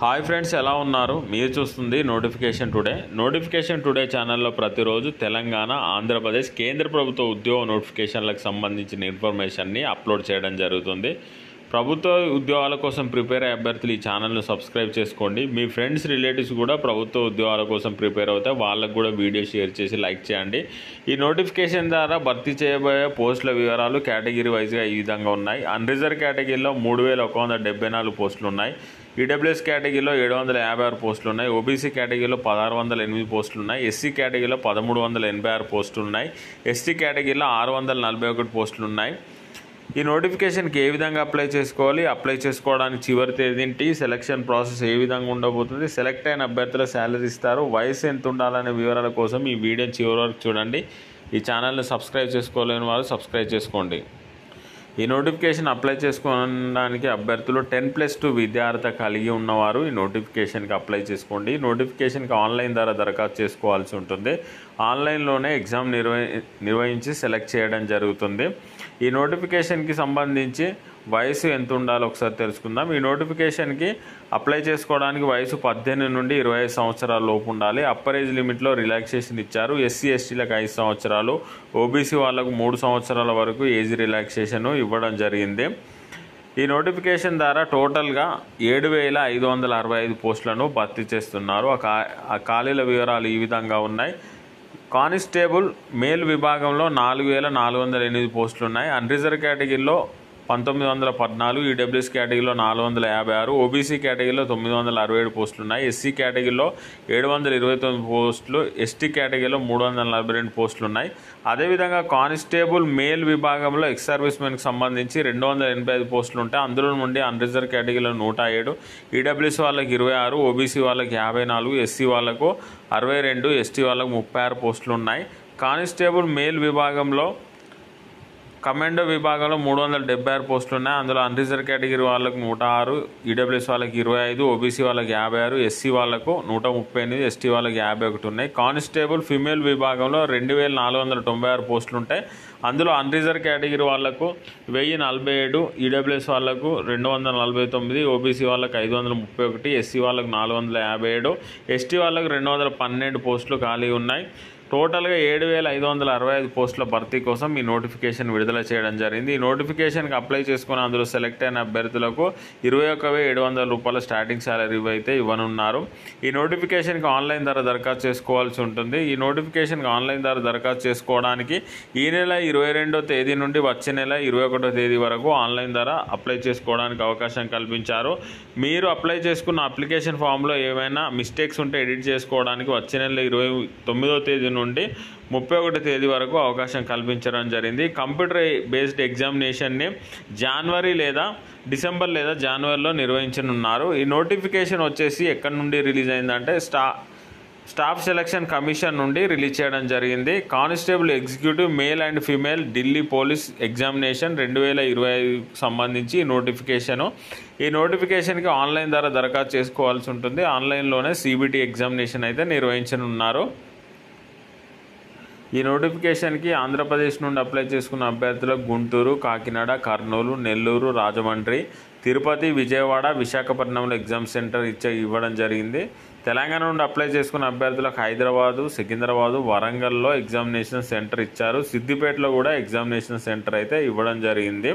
Hi friends, ఎలా ఉన్నారు? మీరు చూస్తుంది నోటిఫికేషన్ టుడే ఛానల్లో ప్రతిరోజు తెలంగాణ, ఆంధ్రప్రదేశ్ కేంద్ర ప్రభుత్వ ఉద్యోగ నోటిఫికేషన్లకు సంబంధించిన ఇన్ఫర్మేషన్ని అప్లోడ్ చేయడం జరుగుతుంది. ప్రభుత్వ ఉద్యోగాల కోసం ప్రిపేర్ అయ్యే అభ్యర్థులు ఈ ఛానల్ను సబ్స్క్రైబ్ చేసుకోండి. మీ ఫ్రెండ్స్, రిలేటివ్స్ కూడా ప్రభుత్వ ఉద్యోగాల కోసం ప్రిపేర్ అవుతే వాళ్ళకు కూడా వీడియో షేర్ చేసి లైక్ చేయండి. ఈ నోటిఫికేషన్ ద్వారా భర్తీ చేయబోయే పోస్టుల వివరాలు కేటగిరీ వైజ్గా ఈ విధంగా ఉన్నాయి. అన్రిజర్వ్ కేటగిరీలో 3174 పోస్టులు ఉన్నాయి. ఈడబ్ల్యూఎస్ కేటగిరీలో 756 పోస్టులు ఉన్నాయి. ఓబీసీ కేటగిరీలో 1608 పోస్టులు ఉన్నాయి. ఎస్సీ కేటగిరీలో 1386 పోస్టులు ఉన్నాయి. ఎస్టీ కేటగిరీలో 641 పోస్టులు ఉన్నాయి. ఈ నోటిఫికేషన్కి ఏ విధంగా అప్లై చేసుకోవాలి, అప్లై చేసుకోవడానికి చివరి తేదీంటి, సెలక్షన్ ప్రాసెస్ ఏ విధంగా ఉండబోతుంది, సెలెక్ట్ అయిన అభ్యర్థుల శాలరీ ఇస్తారు, వయసు ఎంత ఉండాలనే వివరాల కోసం ఈ వీడియో చివరి వరకు చూడండి. ఈ ఛానల్ని సబ్స్క్రైబ్ చేసుకోలేని వారు సబ్స్క్రైబ్ చేసుకోండి. ఈ నోటిఫికేషన్ అప్లై చేసుకోవడానికి అభ్యర్థులు 10+2 విద్యార్హత కలిగి ఉన్నవారు ఈ నోటిఫికేషన్కి అప్లై చేసుకోండి. నోటిఫికేషన్కి ఆన్లైన్ ద్వారా దరఖాస్తు చేసుకోవాల్సి ఉంటుంది. ఆన్లైన్లోనే ఎగ్జామ్ నిర్వహించి సెలెక్ట్ చేయడం జరుగుతుంది. ఈ నోటిఫికేషన్కి సంబంధించి వయసు ఎంత ఉండాలో ఒకసారి తెలుసుకుందాం. ఈ నోటిఫికేషన్కి అప్లై చేసుకోవడానికి వయసు 18 నుండి 25 సంవత్సరాల లోపు ఉండాలి. అప్పర్ ఏజ్ లిమిట్లో రిలాక్సేషన్ ఇచ్చారు. ఎస్సీ ఎస్టీలకు 5 సంవత్సరాలు, ఓబీసీ వాళ్ళకు 3 సంవత్సరాల వరకు ఏజ్ రిలాక్సేషన్ ఇవ్వడం జరిగింది. ఈ నోటిఫికేషన్ ద్వారా టోటల్గా 7565 పోస్టులను భర్తీ చేస్తున్నారు. ఆ ఖాళీల వివరాలు ఈ విధంగా ఉన్నాయి. కానిస్టేబుల్ మేల్ విభాగంలో 4408 పోస్టులు ఉన్నాయి. అన్రిజర్వ్ కేటగిరీలో 1914, ఈడబ్ల్యూఎస్ కేటగిరీలో 456, ఓబీసీ కేటగిరీలో 967 పోస్టులు ఉన్నాయి. ఎస్సీ కేటగిరీలో 729 పోస్టులు, ఎస్టీ కేటగిరీలో 342 పోస్టులు ఉన్నాయి. అదేవిధంగా కానిస్టేబుల్ మేల్ విభాగంలో ఎక్స్ సర్వీస్మెన్కి సంబంధించి 285 పోస్టులు ఉంటాయి. అందులో నుండి అన్రిజర్వ్ కేటగిరీలో 107, ఈడబ్ల్యూఎస్ వాళ్ళకి 26, ఓబీసీ వాళ్ళకి 54, ఎస్సీ వాళ్ళకు 62, ఎస్టీ వాళ్ళకు 36 పోస్టులు ఉన్నాయి. కానిస్టేబుల్ మేల్ విభాగంలో కమాండో విభాగంలో 376 పోస్టులు ఉన్నాయి. అందులో అన్రిజర్వ్ కేటగిరీ వాళ్ళకు 106, ఈడబ్ల్యూఎస్ వాళ్ళకి 25, ఓబీసీ వాళ్ళకి 56, ఎస్సీ వాళ్ళకు 138, ఎస్టీ వాళ్ళకి 51 ఉన్నాయి. కానిస్టేబుల్ ఫిమేల్ విభాగంలో 2496 పోస్టులు ఉంటాయి. అందులో అన్రిజర్వ్ కేటగిరీ వాళ్ళకు 1047, ఈడబ్ల్యూఎస్ వాళ్ళకు 249, ఓబీసీ వాళ్ళకు 531, ఎస్సీ వాళ్ళకు 457, ఎస్టీ వాళ్ళకు 212 పోస్టులు ఖాళీ ఉన్నాయి. టోటల్గా 7565 పోస్టుల భర్తీ కోసం ఈ నోటిఫికేషన్ విడుదల చేయడం జరిగింది. ఈ నోటిఫికేషన్కి అప్లై చేసుకుని అందులో సెలెక్ట్ అయిన అభ్యర్థులకు 21,700 రూపాయల స్టార్టింగ్ శాలరీ అయితే ఇవ్వనున్నారు. ఈ నోటిఫికేషన్కి ఆన్లైన్ ద్వారా దరఖాస్తు చేసుకోవాల్సి ఉంటుంది. ఈ నోటిఫికేషన్కి ఆన్లైన్ ద్వారా దరఖాస్తు చేసుకోవడానికి ఈ నెల 22వ తేదీ నుండి వచ్చే నెల 21వ తేదీ వరకు ఆన్లైన్ ద్వారా అప్లై చేసుకోవడానికి అవకాశం కల్పించారు. మీరు అప్లై చేసుకున్న అప్లికేషన్ ఫామ్లో ఏమైనా మిస్టేక్స్ ఉంటే ఎడిట్ చేసుకోవడానికి వచ్చే నెల 29వ తేదీ నుండి 31వ తేదీ వరకు అవకాశం కల్పించడం జరిగింది. కంప్యూటర్ బేస్డ్ ఎగ్జామినేషన్ని జనవరి లేదా డిసెంబర్ లేదా జనవరిలో నిర్వహించనున్నారు. ఈ నోటిఫికేషన్ వచ్చేసి ఎక్కడి నుండి రిలీజ్ అయిందంటే స్టాఫ్ సెలక్షన్ కమిషన్ నుండి రిలీజ్ చేయడం జరిగింది. Constable executive male and female Delhi police examination 2025 సంబంధించి ఈ నోటిఫికేషన్కి ఆన్లైన్ ద్వారా దరఖాస్తు చేసుకోవాల్సి ఉంటుంది. ఆన్లైన్లోనే CBT ఎగ్జామినేషన్ అయితే నిర్వహించనున్నారు. ఈ నోటిఫికేషన్కి ఆంధ్రప్రదేశ్ నుండి అప్లై చేసుకున్న అభ్యర్థులకు గుంటూరు, కాకినాడ, కర్నూలు, నెల్లూరు, రాజమండ్రి, తిరుపతి, విజయవాడ, విశాఖపట్నంలో ఎగ్జామ్ సెంటర్ ఇవ్వడం జరిగింది. తెలంగాణ నుండి అప్లై చేసుకున్న అభ్యర్థులకు హైదరాబాదు, సికింద్రాబాదు, వరంగల్లో ఎగ్జామినేషన్ సెంటర్ ఇచ్చారు. సిద్దిపేటలో కూడా ఎగ్జామినేషన్ సెంటర్ అయితే ఇవ్వడం జరిగింది.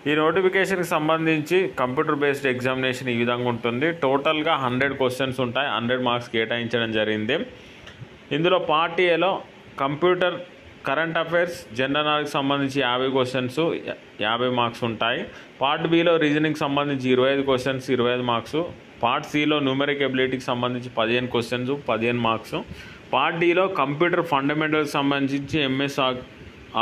ఈ నోటిఫికేషన్కి సంబంధించి కంప్యూటర్ బేస్డ్ ఎగ్జామినేషన్ ఈ విధంగా ఉంటుంది. టోటల్గా 100 క్వశ్చన్స్ ఉంటాయి. 100 మార్క్స్ కేటాయించడం జరిగింది. ఇందులో పార్ట్ ఏలో కంప్యూటర్, కరెంట్ అఫైర్స్, జనరల్ నాలెడ్జ్కి సంబంధించి 50 క్వశ్చన్స్ 50 మార్క్స్ ఉంటాయి. పార్ట్ బిలో రీజనింగ్కి సంబంధించి 25 క్వశ్చన్స్ 25 మార్క్స్. పార్ట్ సిలో న్యూమరిక్ ఎబిలిటీకి సంబంధించి 15 క్వశ్చన్స్ 15 మార్క్స్. పార్ట్ డిలో కంప్యూటర్ ఫండమెంటల్కి సంబంధించి MS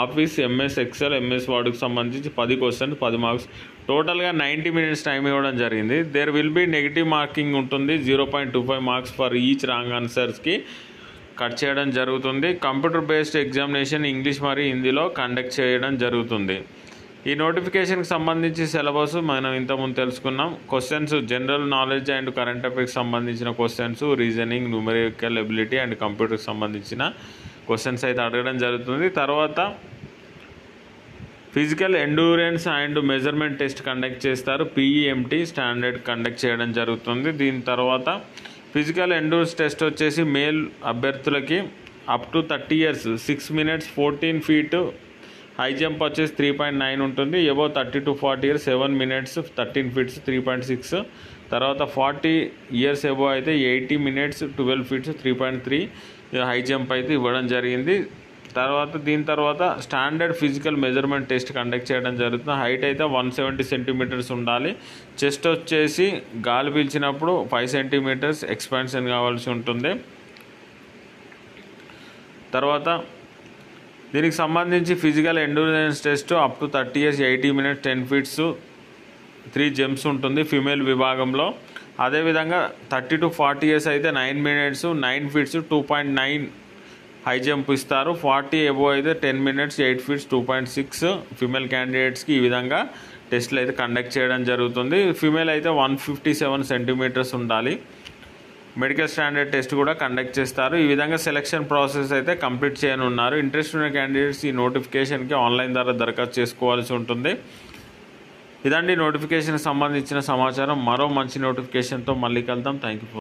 office, MS excel, MS వర్డ్కి సంబంధించి 10 క్వశ్చన్స్ 10 మార్క్స్. టోటల్గా 90 మినిట్స్ టైం ఇవ్వడం జరిగింది. There will be negative marking ఉంటుంది. 0.25 మార్క్స్ ఫర్ ఈచ్ రాంగ్ ఆన్సర్స్కి కట్ చేయడం జరుగుతుంది. కంప్యూటర్ బేస్డ్ ఎగ్జామినేషన్ ఇంగ్లీష్ మరియు హిందీలో కండక్ట్ చేయడం జరుగుతుంది. ఈ నోటిఫికేషన్కి సంబంధించి సిలబస్ మనం ఇంతకుముందు తెలుసుకున్నాం. Questions general knowledge and current అఫైర్స్కి సంబంధించిన questions, reasoning, numerical ability and కంప్యూటర్కి సంబంధించిన క్వశ్చన్స్ అయితే అడగడం జరుగుతుంది. తర్వాత physical endurance and measurement test conduct చేస్తారు. PEMT స్టాండర్డ్ కండక్ట్ చేయడం జరుగుతుంది. దీని తర్వాత ఫిజికల్ ఎండూరెన్స్ టెస్ట్ వచ్చేసి మేల్ అభ్యర్థులకి up to 30 years 6 minutes 14 feet, high jump వచ్చేసి 3.9 ఉంటుంది. Above 30 to 40 years 7 minutes 13 feet 3.6. తర్వాత 40 years ఎబో అయితే 80 minutes 12 feet 3.3 హై జంప్ అయితే ఇవ్వడం జరిగింది. దీని తర్వాత standard physical measurement test conduct చేయడం జరుగుతుంది. హైట్ అయితే 170 centimeters ఉండాలి. చెస్ట్ వచ్చేసి గాలి పీల్చినప్పుడు 5 centimeters ఎక్స్పాన్షన్ కావాల్సి ఉంటుంది. తర్వాత దీనికి సంబంధించి physical endurance test up to 30 years 80 minutes 10 feet 3 jumps ఉంటుంది ఫీమేల్ విభాగంలో. అదేవిధంగా 30 to 40 years అయితే 9 minutes 9 feet 2.9 హై జంప్ ఇస్తారు. 40 ఎబో అయితే 10 minutes 8 feet 2.6 ఫీమేల్ క్యాండిడేట్స్కి ఈ విధంగా టెస్ట్లు అయితే కండక్ట్ చేయడం జరుగుతుంది. ఫీమేల్ అయితే 157 centimeters ఉండాలి. మెడికల్ స్టాండర్డ్ టెస్ట్ కూడా కండక్ట్ చేస్తారు. ఈ విధంగా సెలక్షన్ ప్రాసెస్ అయితే కంప్లీట్ చేయనున్నారు. ఇంట్రెస్ట్ ఉన్న క్యాండిడేట్స్ ఈ నోటిఫికేషన్కి ఆన్లైన్ ద్వారా దరఖాస్తు చేసుకోవాల్సి ఉంటుంది. ఇదండి నోటిఫికేషన్కి సంబంధించిన సమాచారం. మరో మంచి నోటిఫికేషన్తో మళ్ళీ కలుద్దాం. Thank you.